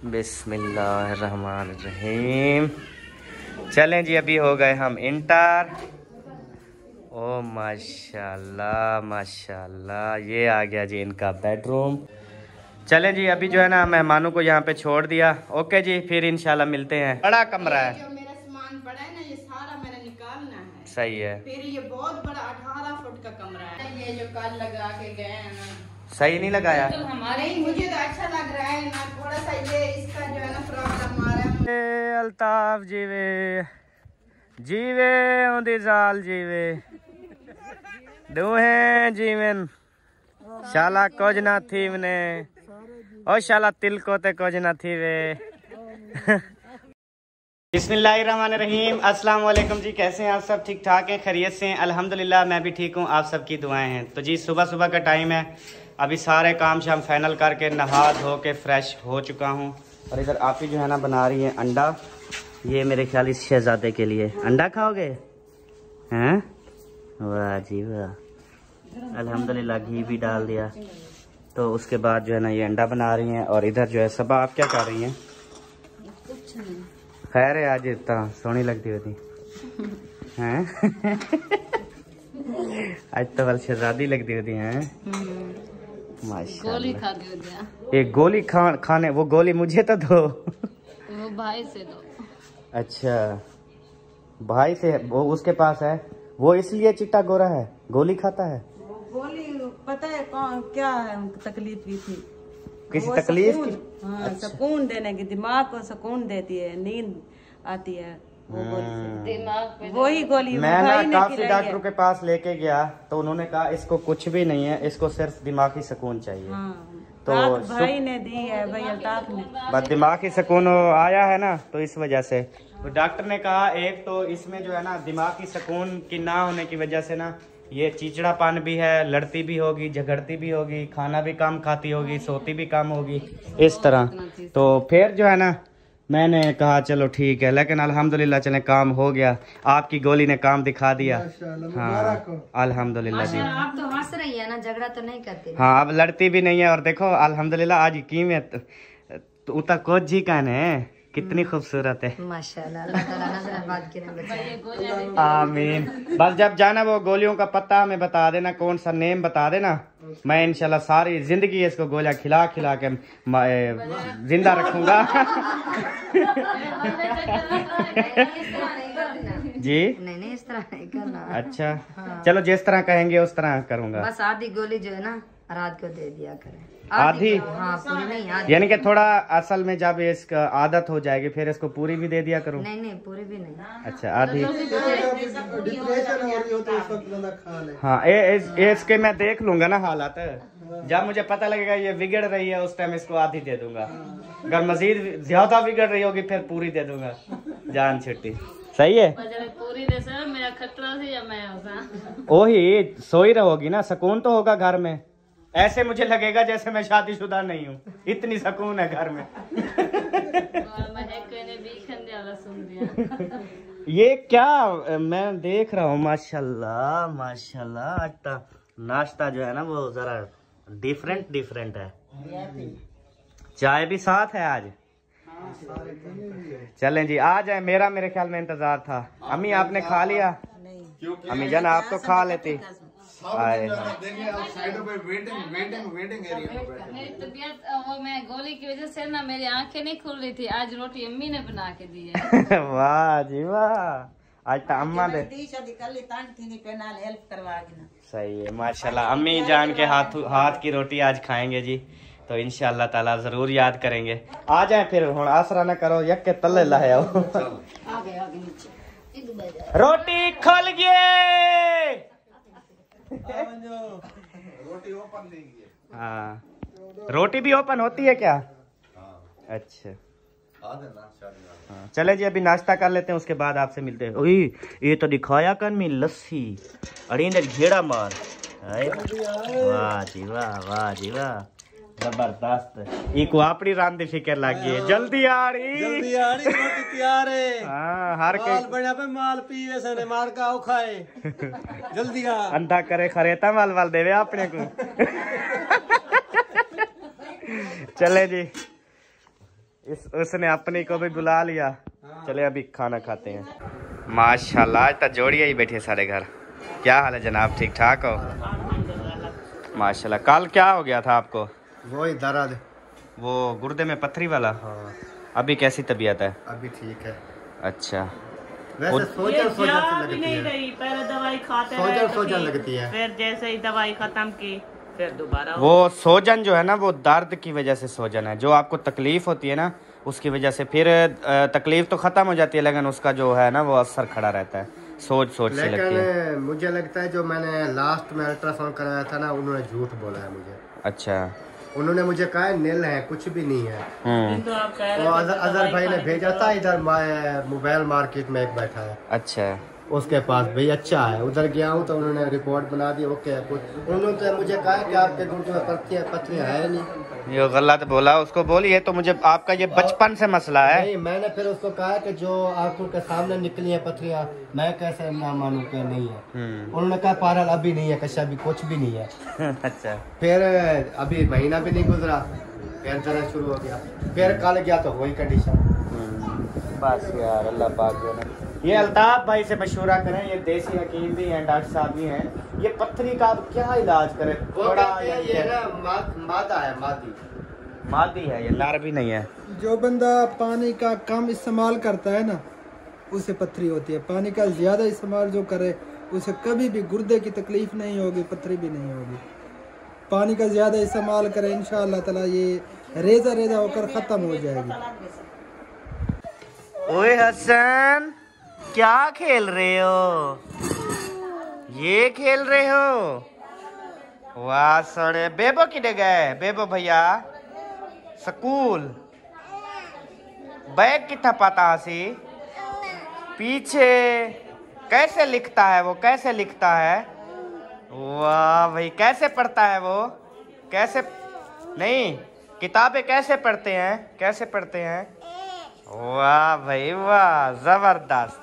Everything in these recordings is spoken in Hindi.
बिस्मिल्लाहिर्रहमानिर्रहीम। चलें जी, अभी हो गए हम इंटर। ओ माशाल्लाह माशाल्लाह, ये आ गया जी इनका बेडरूम। चलें जी, अभी जो है ना मेहमानों को यहाँ पे छोड़ दिया। ओके जी, फिर इंशाल्लाह मिलते हैं। बड़ा कमरा है, जो मेरा सामान पड़ा है ना, ये सारा मैंने निकालना है। सही है। फिर ये बहुत बड़ा 18 फुट का कमरा है। ये जो कल लगा के गए हैं ना, सही नहीं लगाया तो हमारे ही, मुझे तो अच्छा लग रहा है ना। थोड़ा सा ये इसका जो है ना प्रॉब्लम आ रहा है। अल्ताफ जीवे जीवे उदी जाल जीवे दूहे जीवन शाला कुछ ना थी मने ओ शाला तिल को ते कुछ ना थी वे। बिस्मिल्लाहिर्रहमानिर्रहीम। अस्सलाम वालेकुम जी, कैसे हैं आप सब? ठीक ठाक हैं, खैरियत से हैं? अल्हम्दुलिल्लाह मैं भी ठीक हूँ, आप सबकी दुआएं हैं। तो जी सुबह सुबह का टाइम है, अभी सारे काम शाम फाइनल करके नहा धो के फ्रेश हो चुका हूँ। और इधर आप ही जो है ना बना रही है अंडा। ये मेरे ख्याल इस शहजादे के लिए। अंडा खाओगे? हैं? वाह जी वाह, अल्हम्दुलिल्लाह घी भी डाल दिया। तो उसके बाद जो है ना ये अंडा बना रही हैं। और इधर जो है सबा, आप क्या कर रही हैं? खैर है, आज इतना सोहनी लगती होती हैं। आज तो बल शहजादी लगती होती हैं। माशाल्लाह। एक गोली खाने, वो गोली मुझे तो दो। वो भाई से दो। अच्छा, भाई से वो उसके पास है, वो इसलिए चिट्टा गोरा है, गोली खाता है। गोली पता है कौन क्या है, तकलीफ भी थी, किसी तकलीफ की? हाँ, अच्छा। सुकून देने की, दिमाग को सुकून देती है, नींद आती है वो गोली, दिमाग वही गोली। मैं ना काफी डॉक्टरों के पास लेके गया तो उन्होंने कहा इसको कुछ भी नहीं है, इसको सिर्फ दिमागी सुकून चाहिए। हाँ, तो भाई ने दी है, भाई अल्ताफ ने। बस दिमागी सुकून आया है ना, तो इस वजह से तो डॉक्टर ने कहा एक तो इसमें जो है ना दिमागी सुकून की ना होने की वजह से ना ये चिड़चिड़ापन भी है, लड़ती भी होगी, झगड़ती भी होगी, खाना भी कम खाती होगी, सोती भी कम होगी, इस तरह। तो फिर जो है ना मैंने कहा चलो ठीक है, लेकिन अल्हम्दुलिल्लाह चले काम हो गया, आपकी गोली ने काम दिखा दिया। हाँ अल्हम्दुलिल्लाह जी। आप तो हंस रही है ना, झगड़ा तो नहीं करती? हाँ, अब लड़ती भी नहीं है। और देखो अल्हम्दुलिल्लाह आज कीमत उता कोच जी का है, कितनी खूबसूरत है माशाल्लाह। अल्लाह ताला नजराबाद के लिए आमीन। बस जब जाना वो गोलियों का पत्ता हमें बता देना, कौन सा नेम बता देना, मैं इंशाल्लाह सारी जिंदगी इसको गोलियां खिला खिला के जिंदा रखूंगा। जी नहीं इस तरह नहीं करना। अच्छा हाँ। चलो जिस तरह कहेंगे उस तरह करूंगा। बस आधी गोली जो है ना रात को दे दिया करें। आधी? हाँ, पूरी नहीं, आधी। यानी कि थोड़ा असल में जब इसका आदत हो जाएगी फिर इसको पूरी भी दे दिया करूं? नहीं पूरी भी नहीं। अच्छा आधी। हाँ इसके मैं देख लूंगा ना हालात, जब मुझे पता लगेगा ये बिगड़ रही है उस टाइम इसको आधी दे दूंगा, अगर मजीद ज्यादा बिगड़ रही होगी फिर पूरी दे दूंगा, जान छुट्टी। सही है, पूरी दे सर, मेरा खतरा से या मैं ओही सोई रहोगी ना, सुकून तो होगा घर में। ऐसे मुझे लगेगा जैसे मैं शादीशुदा नहीं हूँ, इतनी सुकून है घर में। ये क्या मैं देख रहा हूँ, माशाल्लाह माशाल्लाह। आज तो नाश्ता जो है ना वो जरा डिफरेंट है। चाय भी साथ है आज। चलें जी, आ जाए, मेरे ख्याल में इंतजार था। अम्मी आपने खा लिया? अम्मी जान आप तो खा लेती। आए साइडों पे वेटिंग एरिया। मेरी तबीयत वो मैं गोली की वजह से ना मेरी आंखें नहीं खुल रही थी, आज रोटी अम्मी ने बना के दी है। वाह जी वाह, आज तो अम्मा दे हेल्प करवा ना। सही है माशाल्लाह। अम्मी जान के हाथ की रोटी आज खाएंगे जी, तो इंशाल्लाह ताला जरूर याद करेंगे। आ जाए फिर, हुण आसरा न करो, यक के तले लाए आओ। रोटी खोल गए। रोटी ओपन नहीं है। हाँ, रोटी भी ओपन होती है क्या? अच्छा हाँ, चले जी अभी नाश्ता कर लेते हैं, उसके बाद आपसे मिलते हैं। ओही ये तो दिखाया कर मी लस्सी अड़ी ने घेड़ा मार। वाह जी वाह, वाह जी वाह, जबरदस्त। एक वापड़ी रांधी फिकर लगी है, जल्दी आ रही रोटी तैयार है। हाँ, हर माल बना पे माल पीवे से मार का आओ खाए। जल्दी आ, अंधा करे खरेता माल वाल देवे अपने को। चले जी उसने अपनी को भी बुला लिया। चले अभी खाना खाते हैं। माशाल्लाह आज तक जोड़िया ही बैठे सारे घर। क्या हाल है जनाब, ठीक ठाक हो? माशाल्लाह। कल क्या हो गया था आपको? वो ही दर्द, वो गुर्दे में पथरी वाला। हाँ अभी कैसी तबीयत है? अभी ठीक है। अच्छा। वैसे सोजन लगती है, पहले दवाई खाते सोजन लगती है, फिर जैसे ही दवाई खत्म की फिर दोबारा वो सोजन जो है ना, वो दर्द की वजह से सोजन है। जो आपको तकलीफ होती है ना, उसकी वजह से फिर तकलीफ तो खत्म हो जाती है, लेकिन उसका जो है ना वो असर खड़ा रहता है, सोच से लगती है। लेकिन मुझे लगता है जो मैंने लास्ट में अल्ट्रासाउंड कराया था ना, उन्होंने झूठ बोला है मुझे। अच्छा। उन्होंने मुझे कहा है नील है, कुछ भी नहीं है। तो आप कह रहे तो अजहर भाई ने भेजा था इधर, मोबाइल मार्केट में एक बैठा है अच्छा। उसके पास, भाई अच्छा है। उधर गया हूँ तो उन्होंने रिपोर्ट बना दी, ओके। उन्होंने तो मुझे कहा कि आपके गुर्दे में पथरियाँ है नहीं। ये गलत बोला, उसको बोलिए तो मुझे आपका ये बचपन से मसला है। नहीं, मैंने फिर उसको कहा कि जो आंखों के सामने निकली है पथरियाँ, मैं कैसे ना मानूं कि नहीं है। उन्होंने कहा पारल अभी नहीं है, कशा भी कुछ भी नहीं है। अच्छा। फिर अभी महीना भी नहीं गुजरा, फिर दर्द शुरू हो गया। फिर कल गया तो वही कंडीशन। बस यार अल्लाह पाक जो है। ये अल्ताफ भाई से मशवरा करें, ये देसी हकीम भी हैं, डॉक्टर साहब भी हैं। ये पथरी का अब क्या इलाज करें? बड़ा ये ना मादा है, मादी है, ये लार भी नहीं है। जो बंदा पानी का कम इस्तेमाल करता है ना, उसे पथरी होती है। पानी का ज्यादा इस्तेमाल जो करे उसे कभी भी गुर्दे की तकलीफ नहीं होगी, पथरी भी नहीं होगी। पानी का ज्यादा इस्तेमाल करे, इंशाअल्लाह ताला ये रेजा रेजा होकर खत्म हो जाएगी। ओए हसन, क्या खेल रहे हो? ये खेल रहे हो? वाह सोने। बेबो किधर गए? बेबो भैया स्कूल बैग कितना पाता हसी पीछे। कैसे लिखता है वो, कैसे लिखता है? वाह भाई, कैसे पढ़ता है वो? कैसे नहीं, किताबें कैसे पढ़ते हैं, कैसे पढ़ते हैं? वाह भाई वाह, जबरदस्त।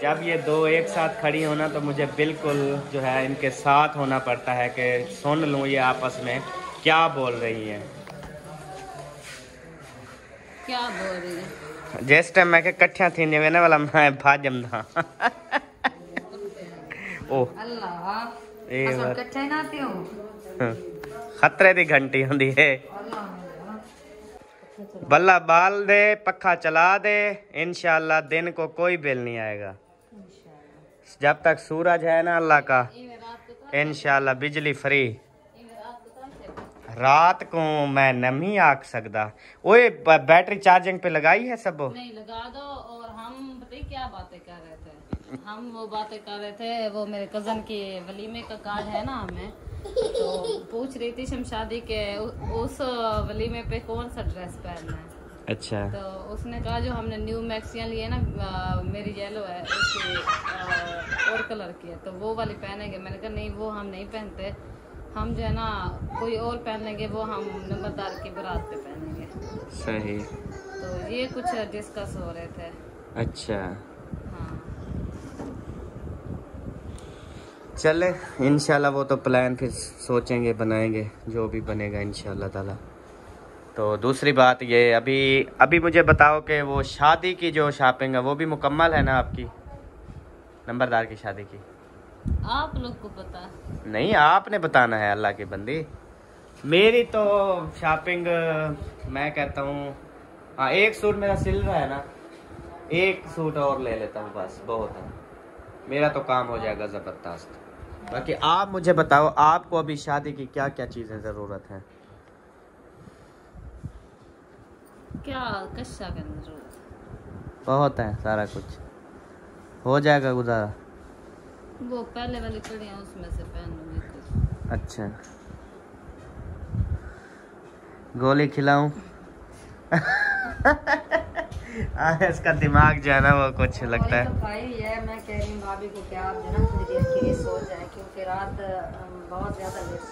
जब ये दो एक साथ खड़ी होना तो मुझे बिल्कुल जो है इनके साथ होना पड़ता है कि सुन लूं ये आपस में क्या बोल रही हैं। क्या बोल रही है? जिस टाइम मैं कट्ठिया थी निवेने वाला मैं भाजम था। ओ अल्लाह कट्ठे ना आते हो, खतरे दी घंटी होंदी है। बल्ला बाल दे, पखा चला दे, इंशाल्लाह दिन को कोई बिल नहीं आएगा। जब तक सूरज है ना अल्लाह का, इंशाल्लाह बिजली फ्री। रात को मैं नहीं आख सकता। ओए बैटरी चार्जिंग पे लगाई है सब? नहीं लगा दो। और हम पता क्या बातें कर रहे थे? हम वो बातें कर रहे थे, वो मेरे कजन के वलीमे का कार्ड है ना हमें, तो पूछ रही थी शमशादी के उस वलीमे पे कौन सा ड्रेस पहनना है। अच्छा। तो उसने कहा जो हमने न्यू मैक्सियां लिए ना, मेरी येलो है, उसकी और कलर की है, तो वो वाली पहनेंगे। मैंने कहा नहीं वो हम नहीं पहनते, हम जो है ना कोई और पहन लेंगे, वो हम नंबरदार की बारात पे पहनेंगे। सही। तो ये कुछ डिस्कस हो रहे थे। अच्छा। हाँ चले इंशाल्लाह वो तो प्लान फिर सोचेंगे, बनाएंगे, जो भी बनेगा इंशाल्लाह ताला। तो दूसरी बात ये, अभी मुझे बताओ कि वो शादी की जो शॉपिंग है वो भी मुकम्मल है ना आपकी? नंबरदार की शादी की आप लोग को पता नहीं, आपने बताना है अल्लाह की बंदी। मेरी तो शॉपिंग मैं कहता हूँ, हाँ एक सूट मेरा सिल रहा है ना, एक सूट और ले लेता हूँ बस, बहुत है, मेरा तो काम हो जाएगा ज़बरदस्त। बाकी आप मुझे बताओ, आपको अभी शादी की क्या क्या चीज़ें ज़रूरत है? क्या कशा करने जरूरत? बहुत है, सारा कुछ हो जाएगा गुजारा। वो पहले वाली कड़ियाँ उसमें से पहन लूंगी कुछ। अच्छा, गोली खिलाऊं? इसका दिमाग जो है ना वो कुछ लगता है। तो भाई ये मैं कह रही हूँ भाभी को क्या आप जो ना थोड़ी देर के लिए सो जाए, क्योंकि रात बहुत ज्यादा लेट।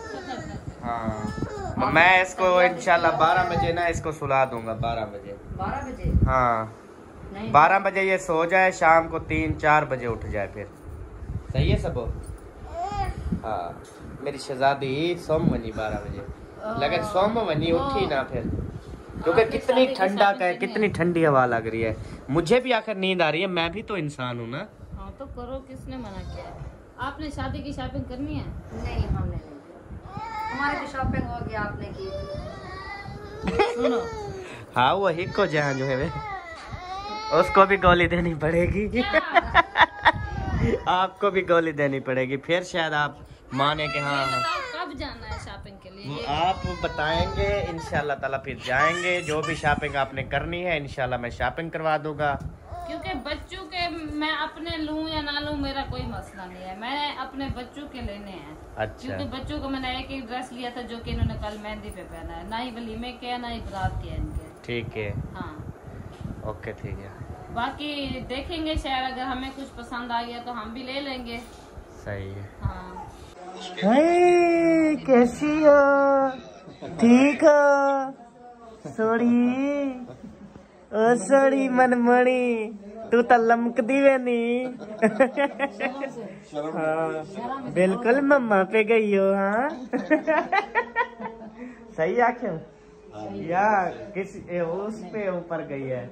हाँ मैं इसको इंशाल्लाह 12 बजे ना इसको सुला दूंगा। 12 बजे 12 बजे हाँ 12 बजे ये सो जाए, शाम को 3-4 बजे उठ जाए, फिर सही है सब। हाँ मेरी शहजादी सोम बनी 12 बजे, लेकिन सोम बनी उठी ना फिर क्योंकि कितनी ठंडा का है, कितनी ठंडी हवा लग रही है। मुझे भी आखिर नींद आ रही है, मैं भी तो इंसान हूँ ना। हाँ तो करो, किसने मना किया है? आपने शादी की शॉपिंग करनी है? नहीं, हमने नहीं, हमारी तो शॉपिंग हो गया, आपने की। सुनो, हाँ वही को जहाँ जो है वे उसको भी गोली देनी पड़ेगी। आपको भी गोली देनी पड़ेगी, फिर शायद आप माने कि हाँ हाँ। कब जाना है शॉपिंग के लिए? वो आप बताएंगे, इंशाल्लाह ताला फिर जाएंगे। जो भी शॉपिंग आपने करनी है इंशाल्लाह मैं शॉपिंग करवा दूंगा। क्योंकि बच्चों के मैं अपने लूं या ना लूं मेरा कोई मसला नहीं है, मैं अपने बच्चों के लेने हैं। अच्छा। क्योंकि बच्चों को मैंने एक ही ड्रेस लिया था जो कि इन्होंने कल मेहंदी पे पहना है, ना ही वलीमे के है ना ही बारात के है इनके। ठीक है, हाँ ओके ठीक है। बाकी देखेंगे, शायद अगर हमें कुछ पसंद आ गया तो हम भी ले लेंगे। सही है। हाँ कैसी हो? ठीक हो? सोड़ी ओ सोड़ी मनमणी, तू तो लमकदी वे नी। हाँ बिल्कुल मम्मा पे गई हो। हाँ सही आख्यो या किसी उस पे ऊपर गई है?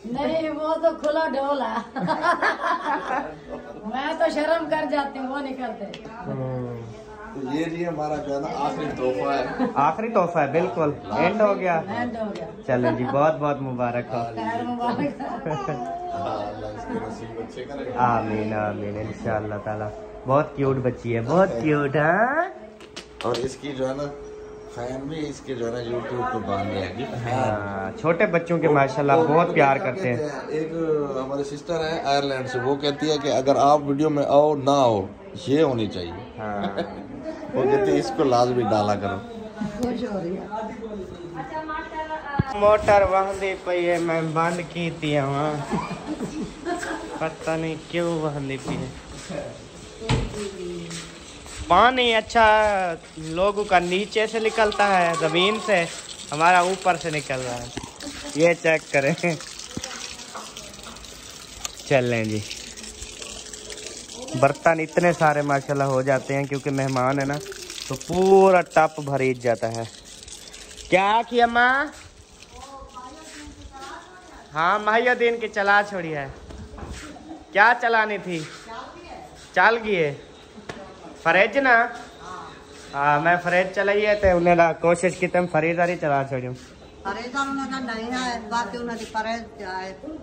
नहीं, वो तो खुला ढोल है। मैं तो शर्म कर जाती हूँ, वो नहीं करते। तो ये जी हमारा जो है ना आखिरी तोहफा है। आखिरी तोहफा है, बिल्कुल एंड हो गया। एंड हो गया। चलो जी, बहुत बहुत मुबारक हो। खैर मुबारक। अल्लाह इसके नसीब अच्छे करे। आमीन आमीन इंशाअल्लाह ताला। बहुत क्यूट बच्ची है, बहुत क्यूट। हाँ और इसकी जो है ना फैन भी इसके जो है ना यूट्यूब पे बांध रहेगी। हाँ, छोटे बच्चों के माशाल्लाह बहुत प्यार करते हैं। एक हमारी सिस्टर है आयरलैंड से, वो कहती है कि अगर आप वीडियो में आओ ना आओ ये होनी चाहिए। हाँ वो कहती है इसको लाजमी डाला करो। खुश हो रही है। मोटर वहंदी पई है, मैं बंद की थी वहाँ, पता नहीं क्यों वहंदी पई है। पानी अच्छा लोगों का नीचे से निकलता है, जमीन से, हमारा ऊपर से निकल रहा है। ये चेक करें। चलें जी, बर्तन इतने सारे माशाल्लाह हो जाते हैं क्योंकि मेहमान है ना, तो पूरा टप भरीज जाता है। क्या किया माँ? हाँ महियुद्दीन की चला छोड़ी है। क्या चलानी थी? चल गई है फ्रिज ना। हाँ मैं फ्रिज चलाइए तो उन्हें कोशिश की तुम फ्रीजर ही चला छोड़ू।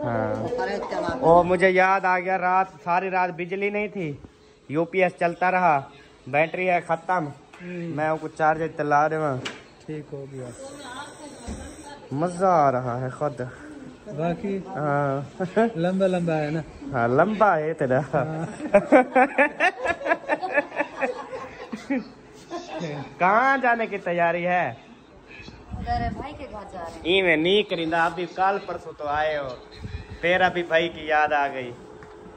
हाँ ओ मुझे याद आ गया, रात सारी रात बिजली नहीं थी, यूपीएस चलता रहा, बैटरी है खत्म, मैं वो चार्जर चला रहा हूँ। ठीक हो गया, मजा आ रहा है खुद। बाकी हाँ लंबा लंबा है ना। हाँ लंबा है तेरा। कहाँ जाने की तैयारी है? उधर भाई के घर जा रहे हैं। ई में नहीं करिंदा, अभी कल परसों तो आए हो, फिर अभी भाई की याद आ गई।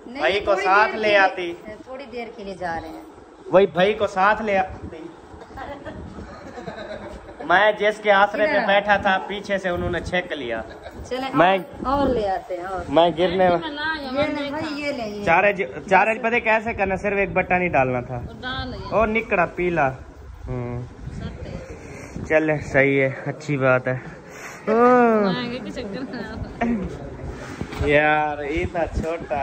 नहीं, भाई को थोड़ी साथ देर ले के लिए- आती। थोड़ी देर के लिए जा रहे हैं। वही भाई को साथ ले आती। मैं जिसके आसरे पे बैठा था पीछे से उन्होंने छेक लिया। चले मैं- और ले आते हैं। और मैं गिरने ये ले भाई, ये ले ये। चार्ज पता कैसे करना, सिर्फ एक बटन ही डालना था। ओ निकड़ा पीला। चले सही है, अच्छी बात है। यार ये था छोटा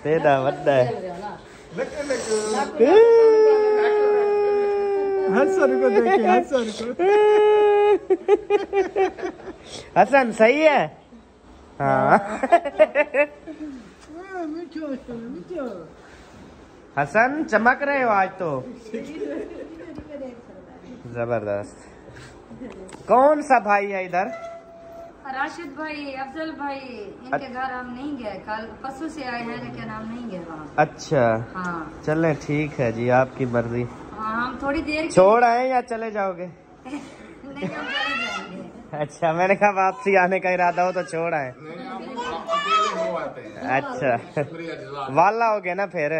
तेरा बड़ा है। हसन को देखिए, हसन को। हसन सही है। हाँ हसन चमक रहे हो आज तो जबरदस्त। कौन सा भाई है इधर? राशिद भाई, अफजल भाई, इनके घर हम नहीं गए, कल परसों से आए हैं लेकिन हम नहीं गए वहाँ। अच्छा हाँ चलें ठीक है जी, आपकी मर्जी। हाँ, हम थोड़ी देर छोड़ आए या चले जाओगे? नहीं, हम चले जाएंगे। अच्छा मैंने कहा वापसी आने का इरादा हो तो छोड़ आए। अच्छा वाला हो गया ना फिर।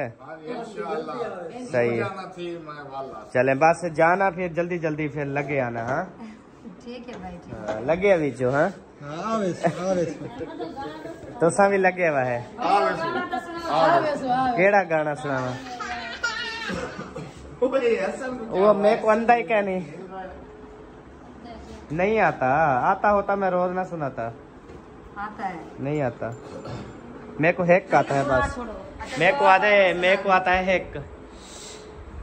सही है, चले बस जाना फिर जल्दी जल्दी फिर लगे आना। हाँ ठीक है भाई, ठीक हाँ, लगे अभी जो। हाँ तो सा भी लगे हुआ है। केड़ा गाना सुनाना? वो मेरे को अंदा ही क्या नहीं। नहीं आता, आता होता मैं रोज ना सुनाता। आता है। नहीं आता, मेरे को हैक आता है बस। मेरे को आता है हैक।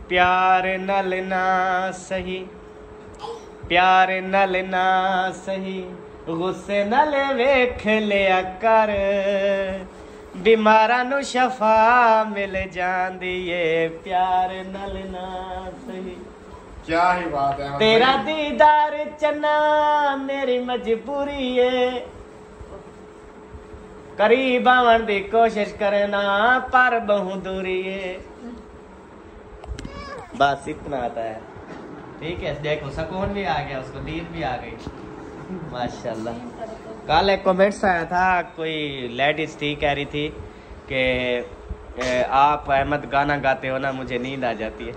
प्यार न लेना सही, प्यार न लेना सही, गुस्से न ले वेख लिया कर, बीमारा नु शफा मिल जांदी है, प्यार न लेना सही। क्या ही बात है। तेरा दीदार चन्ना मेरी मजबूरी है, करीब आवन दी कोशिश करना पर बहु दूरी है। बस इतना आता है। ठीक है, देखो सुकून भी आ गया, उसको नींद भी आ गई माशाल्लाह। कल एक कमेंट्स आया था, कोई लेडीज थी कह रही थी कि आप अहमद गाना गाते हो ना मुझे नींद आ जाती है।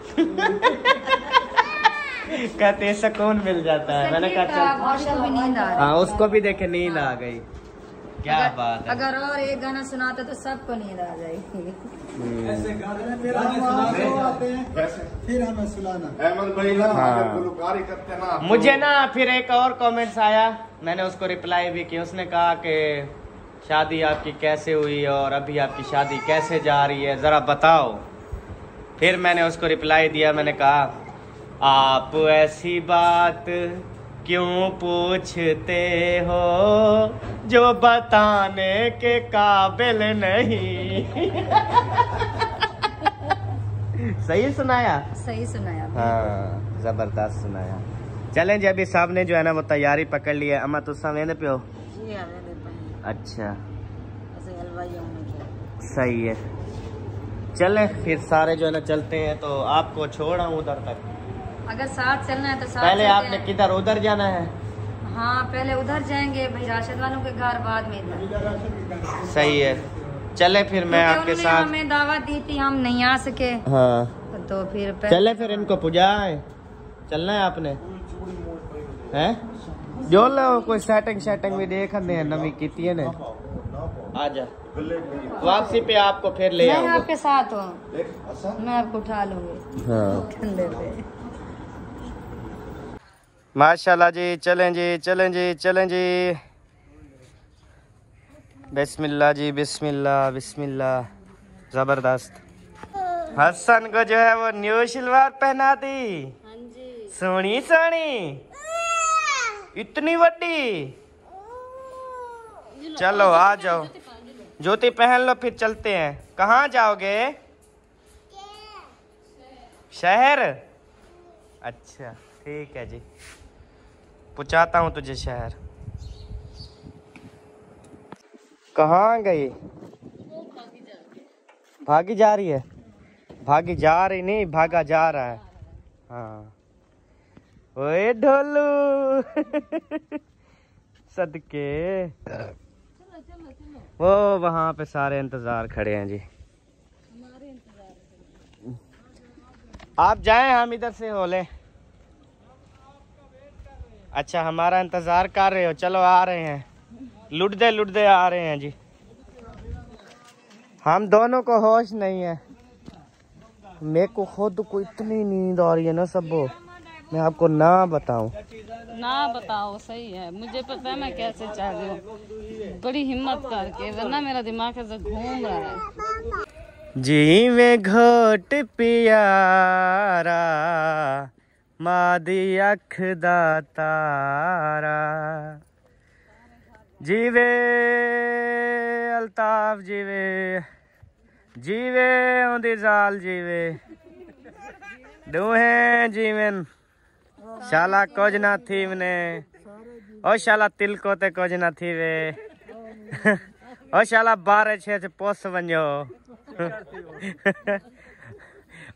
कहते हैं सुकून मिल जाता है। मैंने कहा चल, भी नींद आ रही है। हाँ उसको भी देखे नींद आ गई। क्या बात है। अगर और एक गाना सुनाते तो सबको नींद आ जाएगी। ऐसे गाने फिर हम आते हैं, फिर हमें सुनाना। अहमद भाई ना हाँ। अगर गुलकारी करते ना तो- मुझे ना फिर एक और कमेंट्स आया, मैंने उसको रिप्लाई भी किया। उसने कहा कि शादी आपकी कैसे हुई और अभी आपकी शादी कैसे जा रही है, ज़रा बताओ। फिर मैंने उसको रिप्लाई दिया, मैंने कहा आप ऐसी बात क्यों पूछते हो जो बताने के काबिल नहीं। सही सुनाया? सही सुनाया। हाँ जबरदस्त सुनाया। चलें जी, अभी साहब ने जो है ना वो तैयारी पकड़ ली है। अम्मा तुसा वेंदे पियो? अच्छा सही है, चलें फिर सारे जो है ना चलते हैं। तो आपको छोड़ आऊँ उधर तक? अगर साथ चलना है तो साथ पहले चलते आपने हैं। किधर उधर जाना है? हाँ पहले उधर जाएंगे भाई, राशिद वालों के घर, बाद में इधर। सही है, चले फिर मैं क्योंकि आपके उन्होंने साथ। हमें दावत दी थी, हम नहीं आ सके, हाँ तो फिर चले फिर इनको पुजाए। चलना है आपने हैं? जो लो कोई सेटिंग भी देख हैं नवी की ने। आजा वापसी पे आपको फिर ले मैं आऊंगा। आपके साथ हूँ, मैं आपको उठा लूंगी हाँ कंधे पे। माशाल्लाह जी, चलें जी चलें जी चलें जी। बिस्मिल्लाह जी, बिस्मिल्लाह बिस्मिल्लाह। जबरदस्त। हसन को जो है वो न्यू शलवार पहना दी। सोनी सोनी इतनी बड़ी। चलो आ जाओ, जूती पहन लो फिर चलते हैं। कहाँ जाओगे? शहर? अच्छा ठीक है जी, पहुँचाता हूँ तुझे शहर। कहाँ गई? भागी जा रही है? भागी जा रही नहीं, भागा जा रहा है। हाँ ओए ढोलू। सदके वो वहाँ पे सारे इंतजार खड़े हैं जी। आप जाएं, हम इधर से हो लें। अच्छा हमारा इंतजार कर रहे हो? चलो आ रहे हैं, लुटदे आ रहे हैं जी। हम दोनों को होश नहीं है। मेरे को खुद को इतनी नींद आ रही है ना सबो, मैं आपको ना बताऊं। ना बताओ, सही है, मुझे पता है मैं कैसे चाह रही हूँ, बड़ी हिम्मत करके, वरना मेरा दिमाग ऐसे घूम रहा है। जी में घोट पियारा मादी अख दा तारा, जीवे अल्ताफ जीवे, जीवे ओंदी जाल जीवे, दूहे जीवन शाला कुछ ना थी मने, ओ शाला तिल को ते कुछ ना थी वे। ओ शाला 12-6 पोस वञो।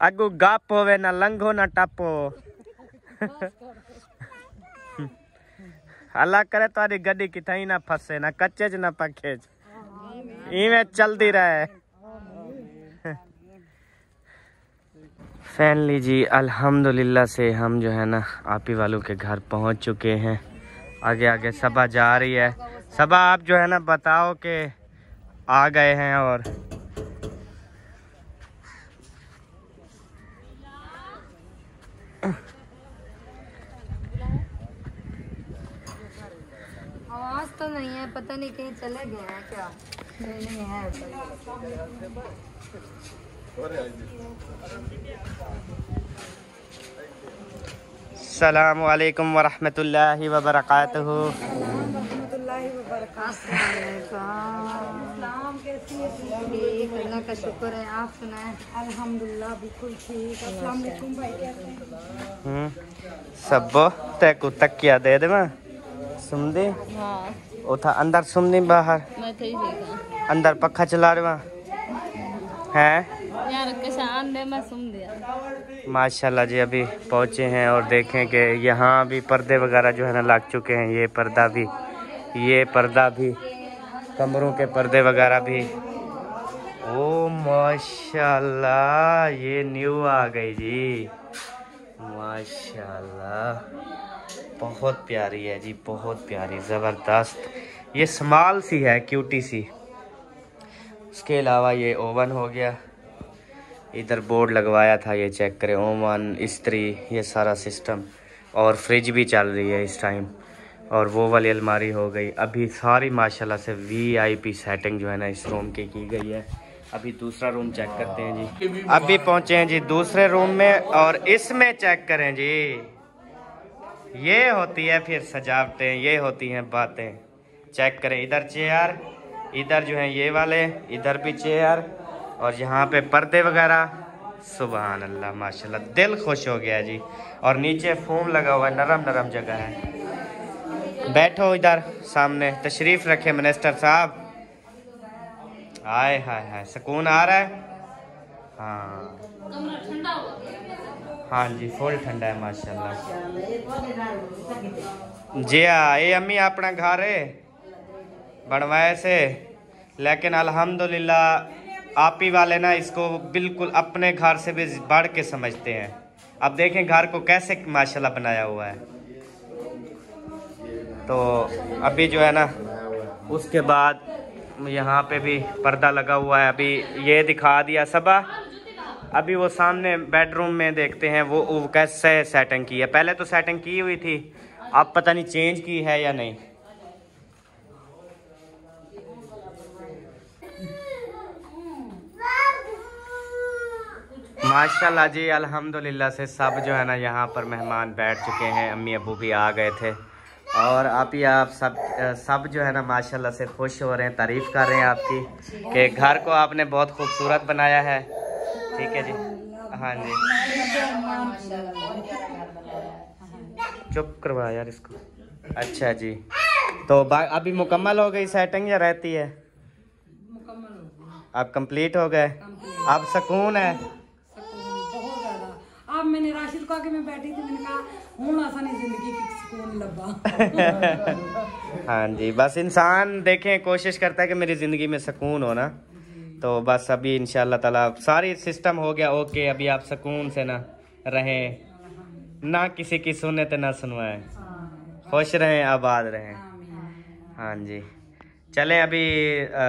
अगू गप होवे ना लंघो ना टपो। अल्लाह करे तारी गड्डी किथई ना फसे, ना कच्चे च ना पखे च, इवें चलती रहे। फैमिली जी अल्हम्दुलिल्लाह से हम जो है ना आपी वालों के घर पहुंच चुके हैं। आगे आगे सबा जा रही है। सबा आप जो है ना बताओ कि आ गए हैं और आज तो नहीं है, पता नहीं कहीं चले गए हैं क्या। नहीं है। अस्सलामु अलैकुम वरहमतुल्लाहि वबरकातुहू। ठीक, अल्लाह का शुक्र है। आप सुनाएं? अल्हम्दुलिल्लाह बिल्कुल ठीक। अस्सलाम वालेकुम भाई, कैसे हैं? सबो तेको तकिया दे दे मैं सुन दे। हाँ उठा अंदर सुन दे, बाहर मैं तो ही देखा अंदर पखा चला रहा है। यार किसान दे मैं सुन दिया। माशाल्लाह जी अभी पहुँचे हैं और देखें कि यहाँ भी पर्दे वगैरह जो है ना लग चुके हैं। ये पर्दा भी, कमरों के पर्दे वगैरह भी। ओ माशाल्लाह ये न्यू आ गई जी, माशाल्लाह बहुत प्यारी है जी, बहुत प्यारी ज़बरदस्त। ये स्मॉल सी है, क्यूटी सी। उसके अलावा ये ओवन हो गया, इधर बोर्ड लगवाया था, ये चेक करें, ओवन, इस्त्री, ये सारा सिस्टम। और फ्रिज भी चल रही है इस टाइम। और वो वाली अलमारी हो गई। अभी सारी माशाल्लाह से VIP सेटिंग जो है ना इस रूम की गई है। अभी दूसरा रूम चेक करते हैं जी। अभी पहुंचे हैं जी दूसरे रूम में और इसमें चेक करें जी। ये होती है फिर सजावटें, ये होती हैं बातें। चेक करें, इधर चेयर, इधर जो है ये वाले, इधर भी चेयर और यहाँ पे पर्दे वगैरह। सुभान अल्लाह माशाल्लाह, दिल खुश हो गया जी। और नीचे फोम लगा हुआ है, नरम नरम जगह है। बैठो इधर सामने, तशरीफ रखे मिनिस्टर साहब। हाय हाय हाय, सुकून आ रहा है। हाँ हाँ जी, फुल ठंडा है माशाल्लाह जी। हाँ, ये अम्मी अपना घर है बनवाए से, लेकिन अल्हम्दुलिल्लाह आप ही वाले ना इसको बिल्कुल अपने घर से भी बढ़ के समझते हैं। अब देखें घर को कैसे माशाल्लाह बनाया हुआ है। तो अभी जो है ना उसके बाद यहाँ पे भी पर्दा लगा हुआ है। अभी ये दिखा दिया सबा। अभी वो सामने बेडरूम में देखते हैं वो कैसे सेटिंग की है। पहले तो सेटिंग की हुई थी, अब पता नहीं चेंज की है या नहीं। माशाल्लाह जी, अल्हम्दुलिल्लाह से सब जो है ना यहाँ पर मेहमान बैठ चुके हैं। अम्मी अबू भी आ गए थे और आप सब जो है ना माशाल्लाह से खुश हो रहे हैं, तारीफ कर रहे हैं आपकी कि घर को आपने बहुत खूबसूरत बनाया है। ठीक है जी। हाँ जी, चुप करवा यार इसको। अच्छा जी, तो अभी मुकम्मल हो गई सेटिंग या रहती है? अब कंप्लीट हो गए, अब सुकून है। बहुत ज्यादा। अब मैंने राशिद को आके मैं बैठी थी, मैंने कहा हूं आसानी जिंदगी की सुकून लब्बा। हाँ जी, बस इंसान देखें कोशिश करता है कि मेरी ज़िंदगी में सुकून हो ना, तो बस अभी इंशाल्लाह ताला सारी सिस्टम हो गया ओके। अभी आप सुकून से ना रहें, ना किसी की सुने तो ना सुनवाएं, खुश रहें, आबाद रहें। हाँ जी, चलें अभी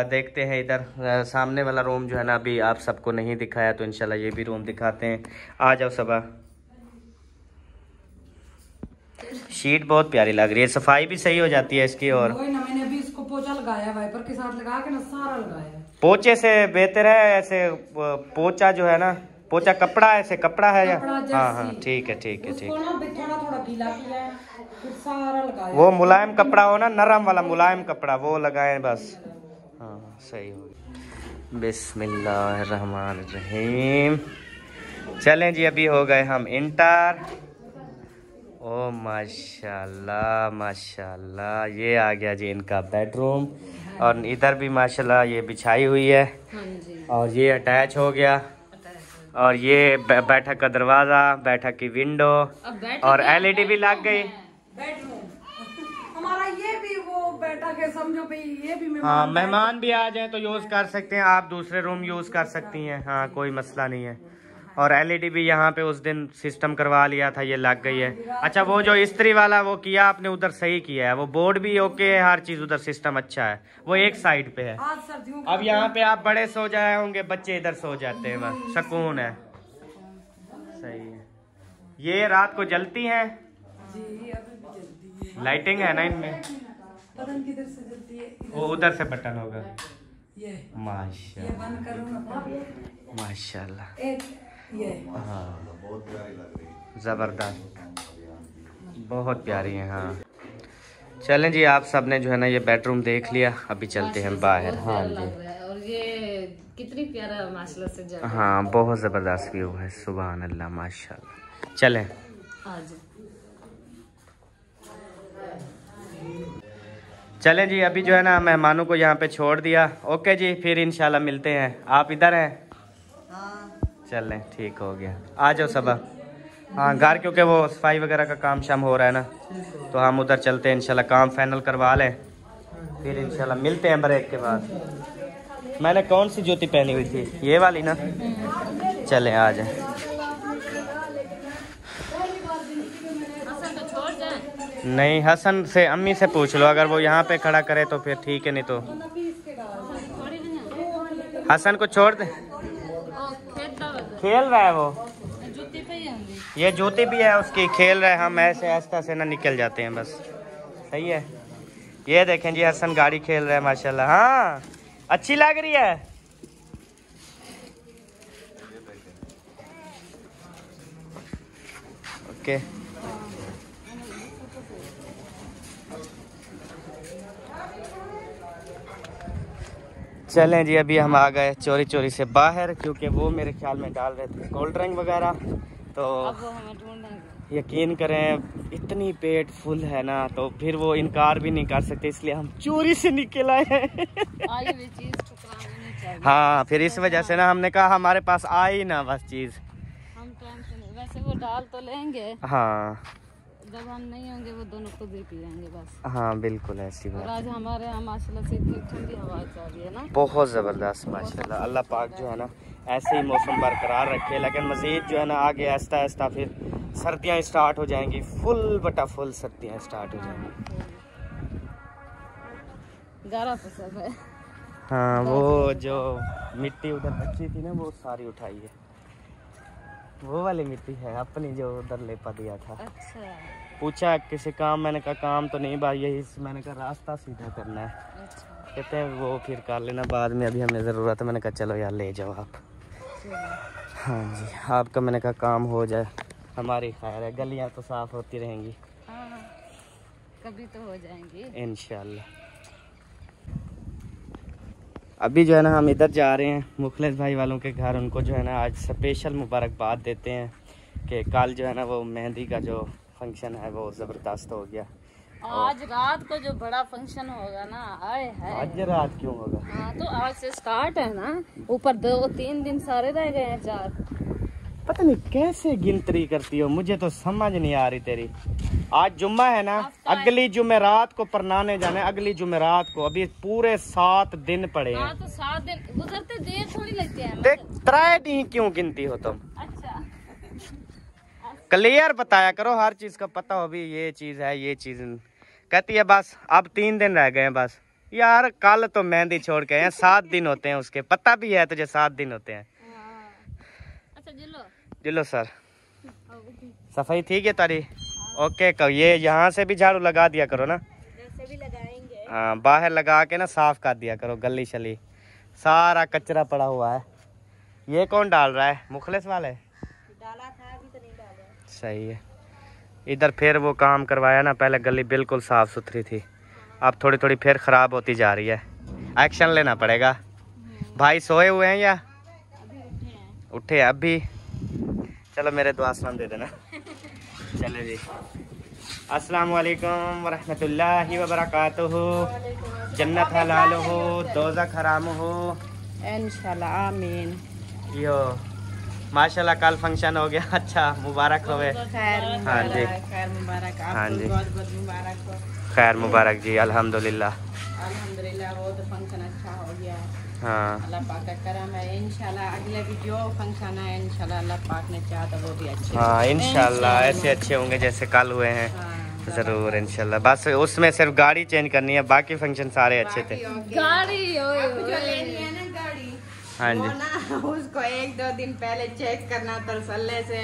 देखते हैं इधर सामने वाला रूम जो है ना अभी आप सबको नहीं दिखाया, तो इंशाल्लाह ये भी रूम दिखाते हैं। आ जाओ सबा। शीट बहुत प्यारी लग रही है, सफाई भी सही हो जाती है इसकी। और मैंने अभी इसको पोछा लगाया, वाइपर के साथ लगा के ना सारा लगाया। पोचे से बेहतर है ऐसे पोचा जो है ना, पोचा कपड़ा ऐसे कपड़ा है या? हाँ हाँ ठीक है ठीक है ठीक है। थोड़ा थोड़ा गीला किया है, फिर सारा लगाया। वो मुलायम कपड़ा हो ना, नरम वाला मुलायम कपड़ा, वो लगाएं बस। हाँ सही हो गया। बिस्मिल्लाहिर्रहमानिर्रहीम। चलें जी, अभी हो गए हम इंटर। ओ माशाल्लाह माशाल्लाह, ये आ गया जी इनका बेडरूम। और इधर भी माशाल्लाह ये बिछाई हुई है और ये अटैच हो गया। और ये बैठक का दरवाज़ा, बैठक की विंडो और LED भी लग गई। हमारा ये भी वो बैठक है, समझो भाई ये भी हाँ, मेहमान भी आ जाए तो यूज़ कर सकते हैं आप, दूसरे रूम यूज़ कर सकती हैं। हाँ कोई मसला नहीं है। और LED भी यहाँ पे उस दिन सिस्टम करवा लिया था, ये लग गई है। अच्छा, वो जो इस्त्री वाला वो किया आपने उधर, सही किया है। वो बोर्ड भी ओके है, हर चीज़ उधर सिस्टम अच्छा है। वो एक साइड पे है। अब यहाँ पे आप बड़े सो जाए होंगे, बच्चे इधर सो जाते हैं, बस सुकून है। सही है। ये रात को जलती हैं, लाइटिंग है ना इनमें? बटन किधर से जलती है? वो उधर से बटन होगा। ये माशाल्लाह बंद करो ना। माशाल्लाह। एक ये हाँ ज़बरदस्त, बहुत प्यारी है। हाँ चलें जी, आप सब ने जो है ना ये बेडरूम देख लिया, अभी चलते हैं बाहर। हाँ जी, और ये कितनी प्यारा माशाल्लाह से जगह। हाँ बहुत ज़बरदस्त व्यू है, सुभान अल्लाह माशाल्लाह। चलें आज चलें जी, अभी जो है ना मेहमानों को यहाँ पे छोड़ दिया। ओके जी, फिर इंशाल्लाह मिलते हैं। आप इधर हैं? चलें ठीक हो गया, आ जाओ सबा। हाँ घर क्योंकि वो सफाई वगैरह का काम शाम हो रहा है ना, तो हम उधर चलते हैं इंशाल्लाह, काम फाइनल करवा लें, फिर इंशाल्लाह मिलते हैं ब्रेक के बाद। मैंने कौन सी जूती पहनी हुई थी? ये वाली ना। चलें आ जाए। नहीं हसन से, अम्मी से पूछ लो, अगर वो यहाँ पे खड़ा करे तो फिर ठीक है, नहीं तो हसन को छोड़ दे। खेल रहा है वो, ये जूती भी है उसकी, खेल रहे हैं। हम ऐसे आस्ता से ना निकल जाते हैं बस। सही है। ये देखें जी हसन गाड़ी खेल रहा है माशाल्लाह। हाँ अच्छी लग रही है। ओके चलें जी, अभी हम आ गए चोरी चोरी से बाहर, क्योंकि वो मेरे ख्याल में डाल रहे थे कोल्ड ड्रिंक वगैरह। तो अब वो हमें ढूंढेंगे। यकीन करें इतनी पेट फुल है ना, तो फिर वो इनकार भी नहीं कर सकते, इसलिए हम चोरी से निकल आए हैं। आई हुई चीज ठुकरानी नहीं चाहिए। हाँ फिर इस वजह से ना हमने कहा हमारे पास आई ना बस चीज़। हम टाइम से नहीं, वैसे वो डाल तो लेंगे, हाँ जब हम नहीं होंगे वो दोनों खुद ही पिएंगे बस। हाँ बिल्कुल ऐसी और बात। आज हमारे यहाँ माशाल्लाह से इतनी ठंडी हवा चल रही है ना, बहुत ज़बरदस्त माशाल्लाह। अल्लाह पाक जो है ना ऐसे ही मौसम बरकरार रखे, लेकिन मज़ीद जो है ना आगे आहिस्ता आहिस्ता फिर सर्दियाँ स्टार्ट हो जाएंगी, फुल बटा फुल सर्दियाँ स्टार्ट हो जाएंगी। गारा पसंद है। हाँ वो जो मिट्टी उधर बची थी ना वो सारी उठाई है, वो वाली मिट्टी है अपनी जो उधर लेपा दिया था। अच्छा पूछा किसी काम, मैंने कहा काम तो नहीं भाई, यही मैंने कहा रास्ता सीधा करना है। अच्छा कहते हैं वो फिर कर लेना बाद में, अभी हमें ज़रूरत है। मैंने कहा चलो यार ले जाओ आप। हाँ जी आपका मैंने कहा काम हो जाए, हमारी खैर है, गलियाँ तो साफ़ होती रहेंगी। हाँ कभी तो हो जाएंगी इंशाल्लाह। अभी जो है ना हम इधर जा रहे हैं मुखलिस भाई वालों के घर, उनको जो है ना आज स्पेशल मुबारकबाद देते हैं कि कल जो है ना वो मेहंदी का जो फंक्शन है वो ज़बरदस्त हो गया। आज रात को जो बड़ा फंक्शन होगा ना, आए है। आज रात क्यों होगा? हाँ तो आज से स्टार्ट है ना, ऊपर 2-3 दिन सारे रह गए हैं, 4। पता नहीं कैसे गिनती करती हो, मुझे तो समझ नहीं आ रही तेरी। आज जुम्मा है ना, अगली जुमेरात को परनाने जाना है, अगली जुमेरात को। अभी पूरे 7 दिन पड़े हैं। हाँ तो 7 दिन गुजरते देर थोड़ी लगती है। देख 3 दिन क्यों गिनती हो तुम? अच्छा क्लियर बताया करो, हर चीज का पता हो भी ये चीज है ये चीज। कहती है बस अब 3 दिन रह गए हैं बस। यार कल तो मेहंदी छोड़ के हैं, 7 दिन होते हैं उसके, पता भी है तुझे 7 दिन होते हैं। अच्छा जिलो जिलो सर सफाई ठीक है तारी? ओके ये यहाँ से भी झाड़ू लगा दिया करो ना, जैसे भी लगाएंगे। हाँ बाहर लगा के ना साफ कर दिया करो, गली शली सारा कचरा पड़ा हुआ है। ये कौन डाल रहा है? मुखलिस वाले डाला था, अभी तो नहीं डाला। सही है। इधर फिर वो काम करवाया ना, पहले गली बिल्कुल साफ सुथरी थी, अब थोड़ी थोड़ी फिर ख़राब होती जा रही है। एक्शन लेना पड़ेगा। भाई सोए हुए हैं या उठे हैं अभी? चलो मेरे दुआ सलाम दे देना। चलो जी, अस्सलाम वालेकुम वरहमतुल्लाहि वबरकातुहू। जन्नत हलाल हो, दोज़ख हराम हो इंशाल्लाह, आमीन। यो माशाल्लाह कल फंक्शन हो गया, अच्छा मुबारक होवे। हाँ जी खैर मुबारक, हाँ जी बहुत बहुत मुबारक हो। खैर मुबारक जी, अल्हम्दुलिल्लाह। अल्हम्दुलिल्लाह वो तो फंक्शन अच्छा हो गया, हाँ अल्लाह पाक का करम है। इंशाल्लाह अगले भी जो फंक्शन है इंशाल्लाह अल्लाह पाक ने चाहा तो वो भी अच्छे। हाँ इंशाल्लाह ऐसे अच्छे होंगे जैसे कल हुए हैं। ज़रूर इंशाल्लाह। बस उसमें सिर्फ गाड़ी चेंज करनी है, बाकी फंक्शन सारे अच्छे थे। गाड़ी जो लेनी है ना गाड़ी, हाँ वो जी ना उसको 1-2 दिन पहले चेक करना तसल्ली से,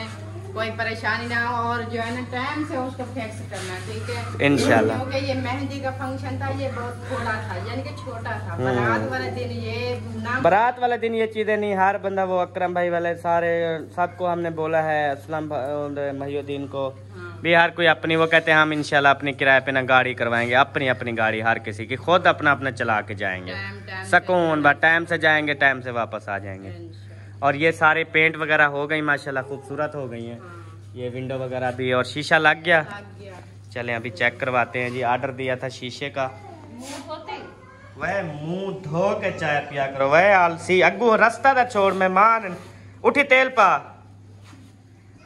कोई परेशानी ना हो और जो है ना टाइम से उसको फिक्स करना, ठीक है इंशाल्लाह। क्योंकि ये मेहंदी का फंक्शन था, ये बहुत थोड़ा था, यानी कि छोटा था। बारात वाले दिन ये ना, बारात वाले दिन ये चीजें नहीं, हर बंदा वो अकरम भाई वाले सारे सबको हमने बोला है, असलम महिउद्दीन को भी, हर कोई अपनी, वो कहते हैं हम इंशाल्लाह अपनी किराए पे ना गाड़ी करवाएंगे, अपनी अपनी गाड़ी हर किसी की, खुद अपना अपना चला के जाएंगे, सुकून बस, टाइम से जाएंगे टाइम से वापस आ जाएंगे। और ये सारे पेंट वगैरह हो गई माशाल्लाह, खूबसूरत हो गई हैं। ये विंडो वगैरह भी और शीशा लग गया। चलें अभी चेक करवाते हैं जी। ऑर्डर दिया था शीशे का। वह मुंह धो के चाय पिया करो, वह आलसी अग्गू रास्ता था छोड़, मेहमान उठी तेल पा,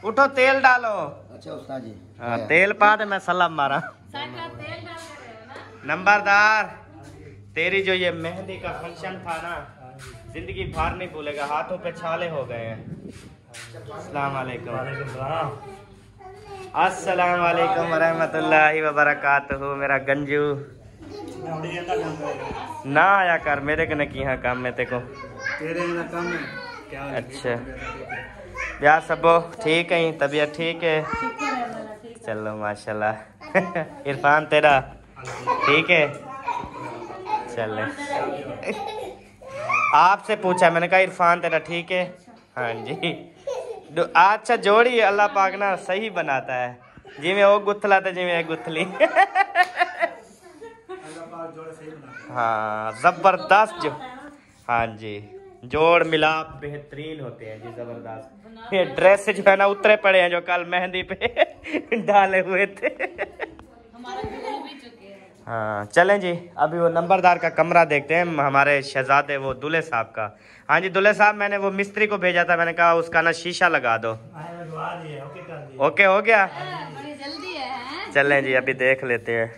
उठो तेल डालो। अच्छा उस्ताद जी, हाँ तेल पा दे, मैं सलाम मारा। नंबरदार तेरी जो ये मेहंदी का फंक्शन था ना, जिंदगी भर नहीं भूलेगा, हाथों पे छाले हो गए हैं। अस्सलाम वालेकुम। अस्सलाम वालेकुम वरहमतुल्लाहि वबरकातुहू। मेरा गंजू ना आया कर मेरे कने की हाँ काम में तेको तेरे ना काम है क्या? अच्छा ब्याह सबो ठीक है, तबीयत ठीक है? चलो माशाल्लाह। इरफान तेरा ठीक है? चले आपसे पूछा मैंने कहा इरफान तेरा ठीक है? हाँ जी। अच्छा जोड़ी अल्लाह पाक ना सही बनाता है, जिमें वो गुथला तो जिमें गुथली। हाँ जबरदस्त जो, हाँ जी जोड़ मिलाप बेहतरीन होते हैं जी, जबरदस्त। ये ड्रेस जो है ना उतरे पड़े हैं जो कल मेहंदी पे डाले हुए थे। हाँ चलें जी, अभी वो नंबरदार का कमरा देखते हैं, हमारे शहजादे वो दूल्हे साहब का। हाँ जी दूल्हे साहब, मैंने वो मिस्त्री को भेजा था, मैंने कहा उसका ना शीशा लगा दो। ओके हो गया? जल्दी है। चलें जी अभी देख लेते हैं।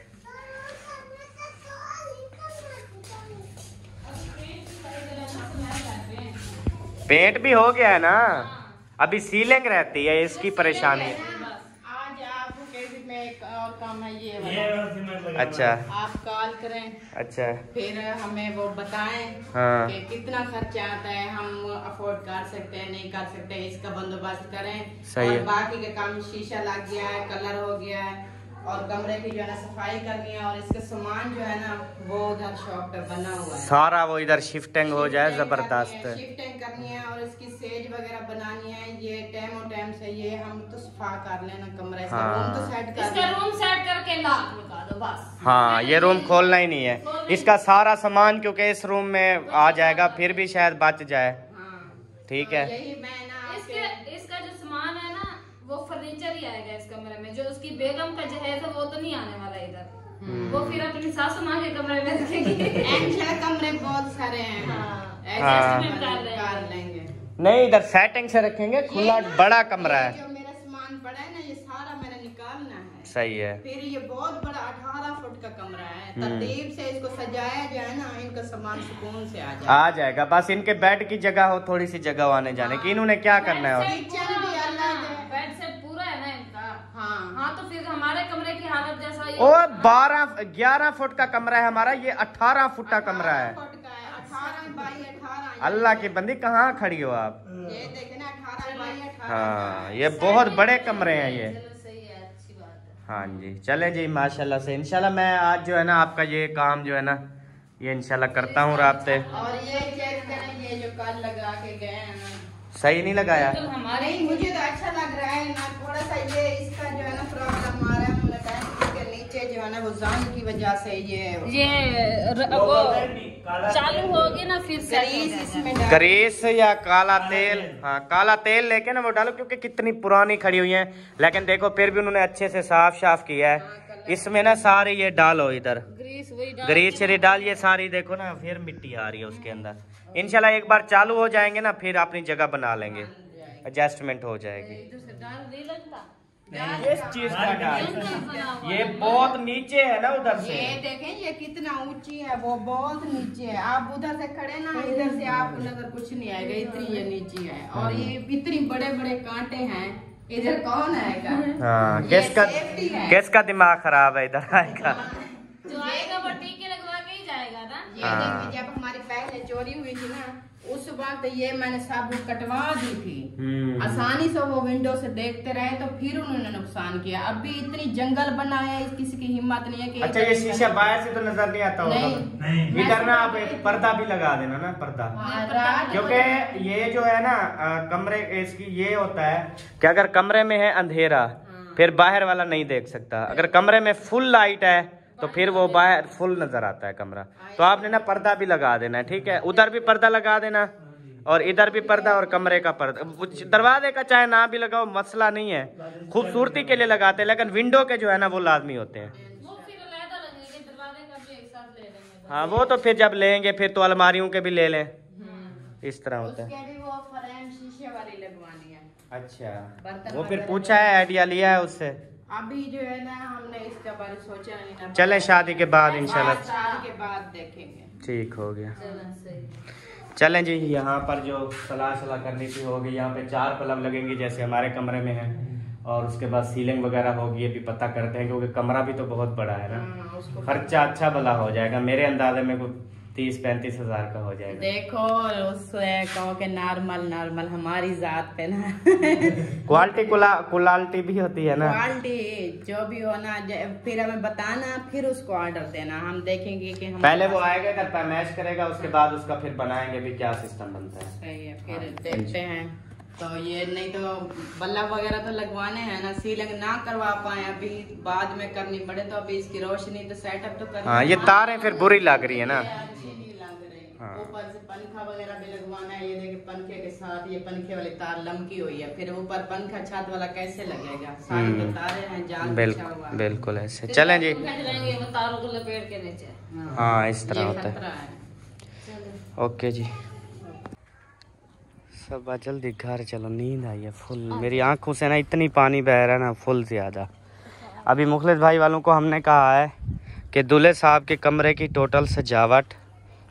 पेंट भी हो गया है ना, अभी सीलिंग रहती है, इसकी परेशानी। आज आपके में एक और काम है ये वाला। अच्छा आप कॉल करें, अच्छा फिर हमें वो बताएं हाँ कि कितना खर्चा आता है, हम अफोर्ड कर सकते हैं नहीं कर सकते, इसका बंदोबस्त करें। सही और है। बाकी का काम, शीशा लग गया है, कलर हो गया है, और कमरे की जो है ना सफाई करनी है, और इसका सामान जो है ना वो उधर शॉप पे बना हुआ है, सारा वो इधर शिफ्टिंग हो जाए, जबरदस्त। शिफ्टिंग करनी है और इसकी सेज वगैरह बनानी है। ये टाइम से ये हम तो सफा कर लेना कमरा, इसका हाँ। रूम तो सेट कर इसका रूम सेट करके लाख लगा दो बस। हाँ ये रूम खोलना ही नहीं है, इसका सारा सामान क्योंकि इस रूम में आ जाएगा, फिर भी शायद बच जाए। ठीक है, यही मैं ना इसका जो सामान है ना वो फर्नीचर ही आएगा इस कमरे में, जो उसकी बेगम का जहेज है वो तो नहीं आने वाला इधर, वो फिर अपनी सासू माँ के कमरे में रखेगी। कमरे बहुत सारे हैं, एडजस्टमेंट कर लेंगे। नहीं इधर सेटिंग से रखेंगे, खुला बड़ा कमरा है। जो मेरा सामान पड़ा है ना ये सारा मैंने निकालना है। सही है। फिर ये बहुत बड़ा 18 फुट का कमरा है, तरतीब से इसको सजाया जाए ना, इनका सामान सुकून से आ जाएगा। बस इनके बेड की जगह हो, थोड़ी सी जगह आने जाने की, इन्होंने क्या करना है। किचन भी अलग है, बेड से पूरा है ना इनका। हाँ हाँ तो फिर हमारे कमरे की हालत जैसा ही ओ 11 फुट का कमरा है हमारा, ये 18 फुट का कमरा है। 18 बाई 18। अल्लाह की बंदी कहाँ खड़ी हो आप? ये देखे ना 18 बाई 18। हाँ ये बहुत बड़े कमरे हैं ये। सही है, अच्छी बात है। हाँ जी चले जी माशाल्लाह से। इंशाल्लाह मैं आज जो है ना आपका ये काम जो है ना ये इंशाल्लाह करता हूँ राब्ते। और ये चेक करें, ये जो कल लगा के गए हैं ना, सही नहीं लगाया? तो हमारे नहीं मुझे तो अच्छा लग रहा है ना, थोड़ा सा ये इसका जो है ना प्रॉब्लम आ रहा है, मुझे के नीचे जो है ना वो जान की वजह से ये वो चालू होगी ना फिर ग्रीस इसमें डाल- ग्रीस या काला तेल, हाँ काला तेल लेके ना वो डालो, क्योंकि कितनी पुरानी खड़ी हुई है, लेकिन देखो फिर भी उन्होंने अच्छे से साफ किया है। इसमें ना सारी ये डालो, इधर ग्रीस वही ग्रीस ये डाल, ये सारी देखो ना फिर मिट्टी आ रही है उसके अंदर। इंशाल्लाह एक बार चालू हो जाएंगे ना फिर अपनी जगह बना लेंगे, एडजस्टमेंट हो जाएगी। इस चीज का डाल, ये बहुत नीचे है ना उधर से। ये देखें ये कितना ऊंची है, वो बहुत नीचे है। आप उधर से खड़े ना, इधर से आपको नजर कुछ नहीं आएगा, इतनी ये नीची है। और ये इतनी बड़े बड़े कांटे हैं, इधर कौन आएगा? हाँ ये safety है। किसका दिमाग खराब है इधर आएगा? जो आएगा वो टीके लगवा के ही जाएगा ना। ये देखिए जब हमारी पहले चोरी हुई थी ना, उस वक्त ये मैंने सब कटवा दी थी। आसानी से वो विंडो से देखते रहे तो फिर उन्होंने नुकसान किया। अभी इतनी जंगल बनाया है, किसी की हिम्मत नहीं है कि अच्छा ये शीशा बाहर से तो नजर नहीं आता होगा। इधर ना आप एक पर्दा भी लगा देना ना, पर्दा, क्योंकि ये जो है ना कमरे इसकी ये होता है कि अगर कमरे में है अंधेरा फिर बाहर वाला नहीं देख सकता, अगर कमरे में फुल लाइट है तो फिर वो बाहर फुल नजर आता है कमरा। तो आपने ना पर्दा भी लगा देना है, ठीक है, उधर भी पर्दा लगा देना और इधर भी पर्दा और कमरे का पर्दा। दरवाजे का चाहे ना भी लगाओ मसला नहीं है, खूबसूरती के लिए लगाते हैं, लेकिन विंडो के जो है ना वो लाजमी होते हैं। हाँ वो तो फिर जब लेंगे फिर तो अलमारियों के भी ले लें, इस तरह होता है। शीशे वाली लगवानी है। अच्छा वो फिर पूछा है, आइडिया लिया है उससे। अभी जो है ना हमने इसके बारे में सोचा नहीं। चले शादी के बाद इंशाल्लाह शादी के बाद देखेंगे। ठीक हो गया। चलें जी, यहाँ पर जो सलाह करनी थी होगी। यहाँ पे 4 बल्ब लगेंगे जैसे हमारे कमरे में है, और उसके बाद सीलिंग वगैरह होगी, ये भी पता करते हैं क्योंकि कमरा भी तो बहुत बड़ा है ना। खर्चा अच्छा भला हो जाएगा, मेरे अंदाजे में कुछ 30-35 हजार का हो जाएगा। देखो उससे कहो कि नॉर्मल हमारी जात पे ना क्वालिटी भी होती है ना, क्वालिटी जो भी हो ना, फिर हमें बताना, फिर उसको ऑर्डर देना, हम देखेंगे कि हम पहले वो आएगा कर पैमाइश करेगा, उसके बाद उसका फिर बनाएंगे भी क्या सिस्टम बनता है। सही है, फिर देखते हैं। तो ये नहीं तो बल्ब वगैरह तो लगवाने हैं ना, सीलिंग ना करवा पाए अभी, बाद में करनी पड़े तो अभी इसकी रोशनी तो सेटअप तो करना। हाँ ये तारें फिर बुरी लग रही है ना, अच्छी नहीं लग रही। ऊपर से पंखा वगैरह भी लगवाना है, ये देखिए पंखे के साथ ये पंखे वाली तार लमकी हुई है, फिर ऊपर पंखा छत वाला कैसे लगेगा, सारी तो तारे हैं, जाल बिछा हुआ है। बिल्कुल ऐसे। चलें जी, तारों को लपेट के नीचे। हाँ इस तरह होता है। ओके जी, सब जल्दी घर चलो, नींद आई है फुल, मेरी आंखों से ना इतनी पानी बह रहा है ना फुल ज़्यादा। अभी मुखलिस भाई वालों को हमने कहा है कि दूल्हे साहब के कमरे की टोटल सजावट,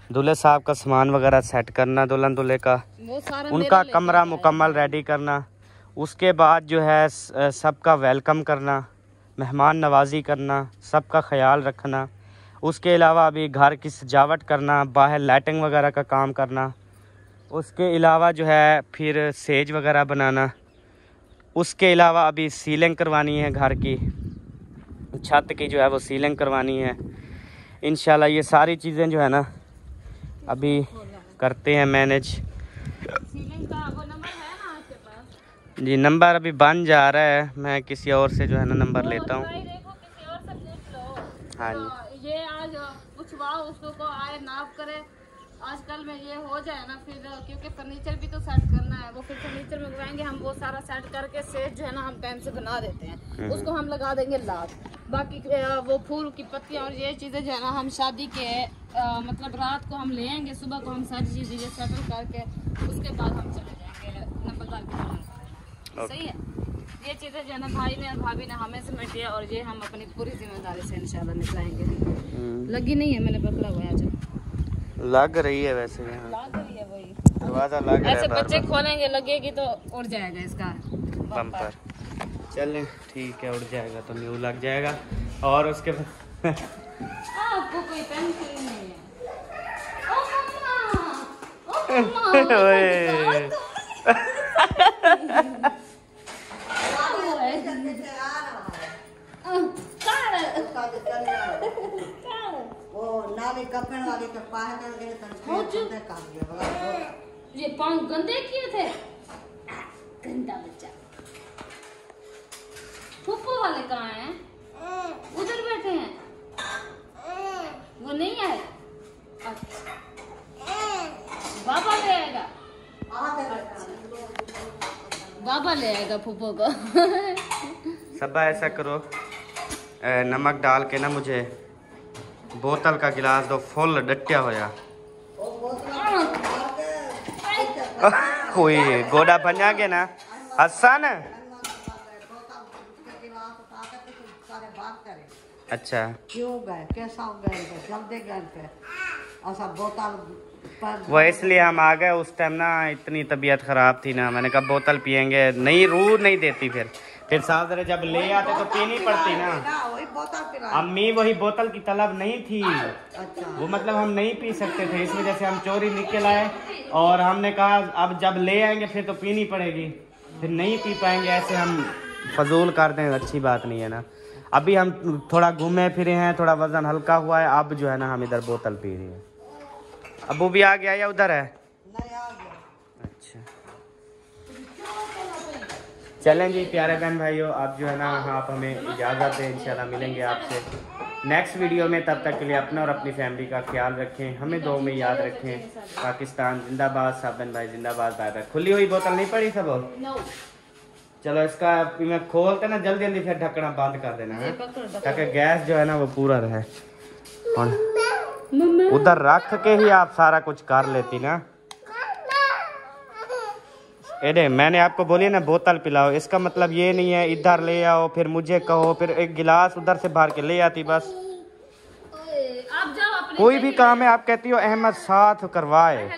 दूल्हे साहब का सामान वगैरह सेट करना, दुल्हन दूल्हे का, उनका कमरा मुकम्मल रेडी करना, उसके बाद जो है सबका वेलकम करना, मेहमान नवाजी करना, सबका ख्याल रखना। उसके अलावा अभी घर की सजावट करना, बाहर लाइटिंग वगैरह का काम करना, उसके अलावा जो है फिर सेज वगैरह बनाना, उसके अलावा अभी सीलिंग करवानी है, घर की छत की जो है वो सीलिंग करवानी है। इंशाल्लाह ये सारी चीज़ें जो है ना अभी करते हैं मैनेज। जी नंबर अभी बन जा रहा है, मैं किसी और से जो है ना नंबर लेता हूँ। हाँ जी, ये आज पूछवाओ उसको को आए नाप करे, आजकल में ये हो जाए ना, फिर क्योंकि फर्नीचर भी तो सेट करना है, वो फिर फर्नीचर मंगवाएंगे हम, वो सारा सेट करके सेट जो है ना हम टाइम से बना देते हैं, उसको हम लगा देंगे लाख। बाकी वो फूल की पत्तियां और ये चीज़ें जो है ना हम शादी के मतलब रात को हम ले आएंगे, सुबह को हम सारी चीज़ें सेटल करके उसके बाद हम चले जाएंगे नंबरदार के। सही है, ये चीज़ें जो है ना भाई ने और भाभी ने हमें समेट दिया, और ये हम अपनी पूरी जिम्मेदारी से इंशाल्लाह निकलाएंगे। लगी नहीं है, मैंने पकड़ा हुआ है, लग रही है वैसे यहाँ लग रही है, वही दरवाजा लग रहा है, ऐसे बच्चे खोलेंगे लगेगी तो उड़ जाएगा इसका बम्पर। चलें ठीक है, उड़ जाएगा तो न्यू लग जाएगा। और उसके बाद आपको कोई टेंशन नहीं है। ओ मम्मा, ये पाँव गंदे किए थे, गंदा बच्चा। फूफू वाले कहाँ हैं? उधर बैठे हैं, वो नहीं आए। अच्छा बाबा ले आएगा, बाबा ले आएगा फूफू को। सब ऐसा करो, नमक डाल के ना मुझे बोतल का गिलास दो फुल डटिया होया। कोई गोड़ा बना के ना हसन। अच्छा क्यों गए, कैसा गए, जल्दी गए थे, ऐसा बोतल वो इसलिए हम आ गए। उस टाइम ना इतनी तबीयत खराब थी ना, मैंने कहा बोतल पियेंगे, नहीं रूह नहीं देती। फिर साहब जब ले आते तो पीनी पड़ती ना। वही बोतल पिला। अम्मी वही बोतल की तलब नहीं थी, अच्छा वो मतलब हम नहीं पी सकते थे, इस वजह से हम चोरी निकल आए और हमने कहा अब जब ले आएंगे फिर तो पीनी पड़ेगी, फिर नहीं पी पाएंगे, ऐसे हम फजूल करते हैं, अच्छी बात नहीं है ना। अभी हम थोड़ा घूमे फिरे हैं, थोड़ा वजन हल्का हुआ है, अब जो है ना हम इधर बोतल पी रहे हैं। अबू भी आ गया या उधर है? नहीं आ गया। अच्छा चलें जी प्यारे बहन भाइयों, आप जो है ना आप हमें इजाज़त दें, इंशाल्लाह मिलेंगे आपसे नेक्स्ट वीडियो में। तब तक के लिए अपना और अपनी फैमिली का ख्याल रखें, हमें दुआ में याद रखें। पाकिस्तान जिंदाबाद, साबन भाई जिंदाबाद। Bye bye. खुली हुई बोतल नहीं पड़ी सब? चलो इसका मैं खोलते ना जल्दी जल्दी, फिर ढक्कना बंद कर देना है ताकि गैस जो है ना वो पूरा रहे। उधर रख के ही आप सारा कुछ कर लेती ना। एडे मैंने आपको बोली ना बोतल पिलाओ, इसका मतलब ये नहीं है इधर ले आओ फिर मुझे कहो, फिर एक गिलास उधर से भर के ले आती। बस आप जाओ अपने कोई भी काम है आप कहती हो अहमद साथ करवाए।